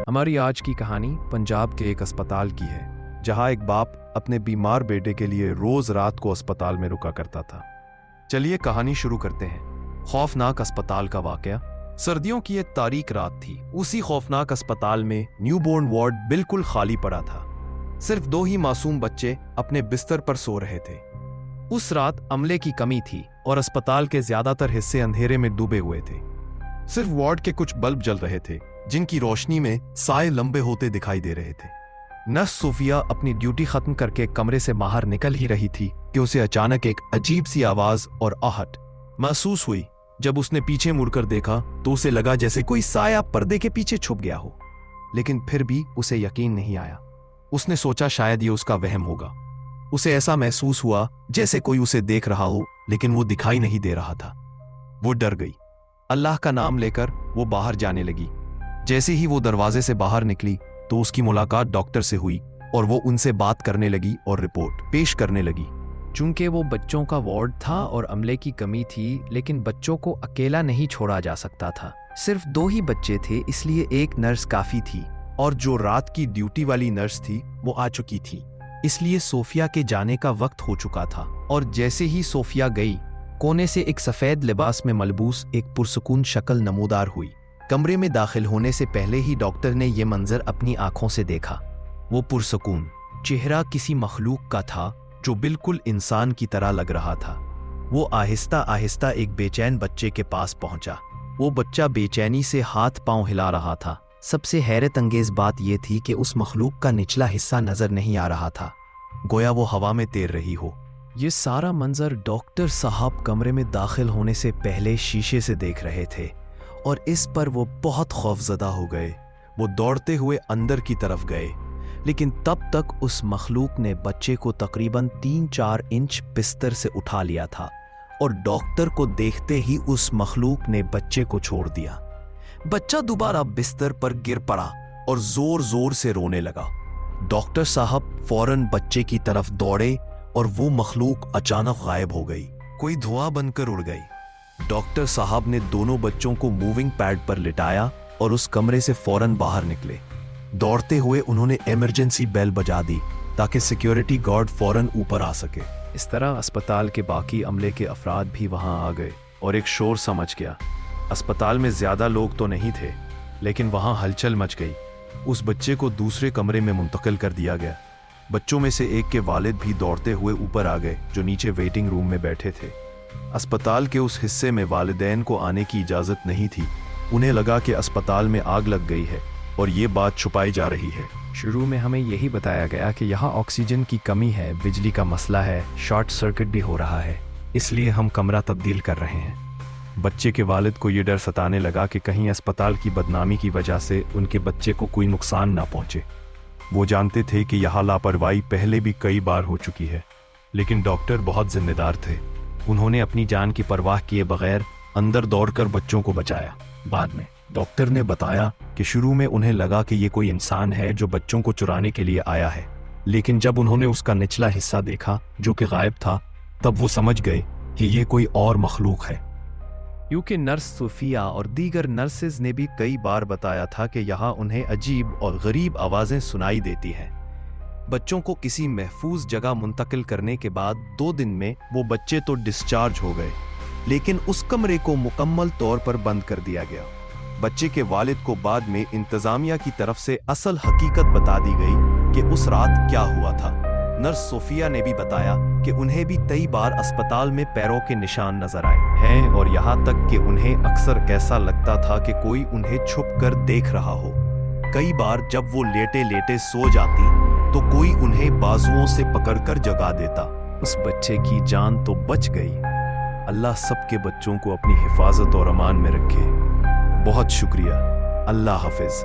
हमारी आज की कहानी पंजाब के एक अस्पताल की है, जहां एक बाप अपने बीमार बेटे के लिए रोज रात को अस्पताल में रुका करता था। चलिए कहानी शुरू करते हैं। खौफनाक अस्पताल का वाकया। सर्दियों की एक तारीख रात थी। उसी खौफनाक अस्पताल में न्यूबॉर्न वार्ड बिल्कुल खाली पड़ा था। सिर्फ 2 ही मासूम बच्चे अपने बिस्तर पर सो रहे थे। उस रात अमले की कमी थी और अस्पताल के ज्यादातर हिस्से अंधेरे में डूबे हुए थे। सिर्फ वार्ड के कुछ बल्ब जल रहे थे, जिनकी रोशनी में साए लंबे होते दिखाई दे रहे थे। नर्स सोफिया अपनी ड्यूटी खत्म करके कमरे से बाहर निकल ही रही थी कि उसे अचानक एक अजीब सी आवाज और आहट महसूस हुई। जब उसने पीछे मुड़कर देखा तो उसे लगा जैसे कोई साया पर्दे के पीछे छुप गया हो, लेकिन फिर भी उसे यकीन नहीं आया। उसने सोचा शायद ये उसका वहम होगा। उसे ऐसा महसूस हुआ जैसे कोई उसे देख रहा हो, लेकिन वो दिखाई नहीं दे रहा था। वो डर गई। अल्लाह का नाम लेकर वो बाहर जाने लगी। जैसे ही वो दरवाजे से बाहर निकली तो उसकी मुलाकात डॉक्टर से हुई और वो उनसे बात करने लगी और रिपोर्ट पेश करने लगी। चूंकि वो बच्चों का वार्ड था और अमले की कमी थी, लेकिन बच्चों को अकेला नहीं छोड़ा जा सकता था। सिर्फ 2 ही बच्चे थे, इसलिए एक नर्स काफी थी, और जो रात की ड्यूटी वाली नर्स थी वो आ चुकी थी, इसलिए सोफिया के जाने का वक्त हो चुका था। और जैसे ही सोफिया गई, कोने से एक सफेद लिबास में मलबूस एक पुरसुकून शक्ल नमूदार हुई। कमरे में दाखिल होने से पहले ही डॉक्टर ने यह मंजर अपनी आंखों से देखा। वो पुरसुकून चेहरा किसी मखलूक का था जो बिल्कुल इंसान की तरह लग रहा था। वो आहिस्ता आहिस्ता एक बेचैन बच्चे के पास पहुंचा। वो बच्चा बेचैनी से हाथ पांव हिला रहा था। सबसे हैरत अंगेज बात यह थी कि उस मखलूक का निचला हिस्सा नजर नहीं आ रहा था, गोया वो हवा में तैर रही हो। ये सारा मंजर डॉक्टर साहब कमरे में दाखिल होने से पहले शीशे से देख रहे थे, और इस पर वो बहुत खौफजदा हो गए। वो दौड़ते हुए अंदर की तरफ गए, लेकिन तब तक उस मखलूक ने बच्चे को तकरीबन 3-4 इंच बिस्तर से उठा लिया था, और डॉक्टर को देखते ही उस मखलूक ने बच्चे को छोड़ दिया। बच्चा दोबारा बिस्तर पर गिर पड़ा और जोर जोर से रोने लगा। डॉक्टर साहब फौरन बच्चे की तरफ दौड़े और वो मखलूक अचानक गायब हो गई, कोई धुआं बनकर उड़ गई। डॉक्टर साहब ने दोनों बच्चों को मूविंग पैड पर लिटाया और उस कमरे से फौरन बाहर निकले। दौड़ते हुए उन्होंने इमरजेंसी बेल बजा दी ताकि सिक्योरिटी गार्ड फौरन ऊपर आ सके। इस तरह अस्पताल के बाकी अमले के अफराद भी वहां आ गए और एक शोर सा मच गया। अस्पताल में ज्यादा लोग तो नहीं थे, लेकिन वहां हलचल मच गई। उस बच्चे को दूसरे कमरे में मुंतकिल कर दिया गया। बच्चों में से एक के वालिद भी दौड़ते हुए ऊपर आ गए, जो नीचे वेटिंग रूम में बैठे थे। अस्पताल के उस हिस्से में वालिदैन को आने की इजाजत नहीं थी। उन्हें लगा कि अस्पताल में आग लग गई है और ये बात छुपाई जा रही है। शुरू में हमें यही बताया गया कि यहाँ ऑक्सीजन की कमी है, बिजली का मसला है, शॉर्ट सर्किट भी हो रहा है, इसलिए हम कमरा तब्दील कर रहे हैं। बच्चे के वालिद को ये डर सताने लगा कि कहीं अस्पताल की बदनामी की वजह से उनके बच्चे को कोई नुकसान ना पहुंचे। वो जानते थे कि यहाँ लापरवाही पहले भी कई बार हो चुकी है, लेकिन डॉक्टर बहुत जिम्मेदार थे। उन्होंने अपनी जान की परवाह किए बगैर अंदर दौड़कर बच्चों को बचाया। बाद में डॉक्टर ने बताया कि शुरू में उन्हें लगा कि ये कोई इंसान है जो बच्चों को चुराने के लिए आया है, लेकिन जब उन्होंने उसका निचला हिस्सा देखा जो कि गायब था, तब वो समझ गए कि ये कोई और मखलूक है। क्योंकि नर्स सोफिया और दीगर नर्सेज ने भी कई बार बताया था कि यहाँ उन्हें अजीब और गरीब आवाजें सुनाई देती हैं। बच्चों को किसी महफूज जगह मुंतकिल करने के बाद 2 दिन में वो बच्चे तो डिस्चार्ज हो गए, लेकिन उस कमरे को मुकम्मल तौर पर बंद कर दिया गया। बच्चे के वालिद को बाद में इंतजामिया की तरफ से असल हकीकत बता दी गई कि उस रात क्या हुआ था। नर्स सोफिया ने भी बताया कि उन्हें भी कई बार अस्पताल में पैरों के निशान नजर आए हैं, और यहाँ तक कि उन्हें अक्सर कैसा लगता था कि कोई उन्हें छुपकर देख रहा हो। कई बार जब वो लेटे लेटे सो जाती तो कोई उन्हें बाजुओं से पकड़कर जगा देता। उस बच्चे की जान तो बच गई। अल्लाह सबके बच्चों को अपनी हिफाजत और अमान में रखे। बहुत शुक्रिया। अल्लाह हाफिज।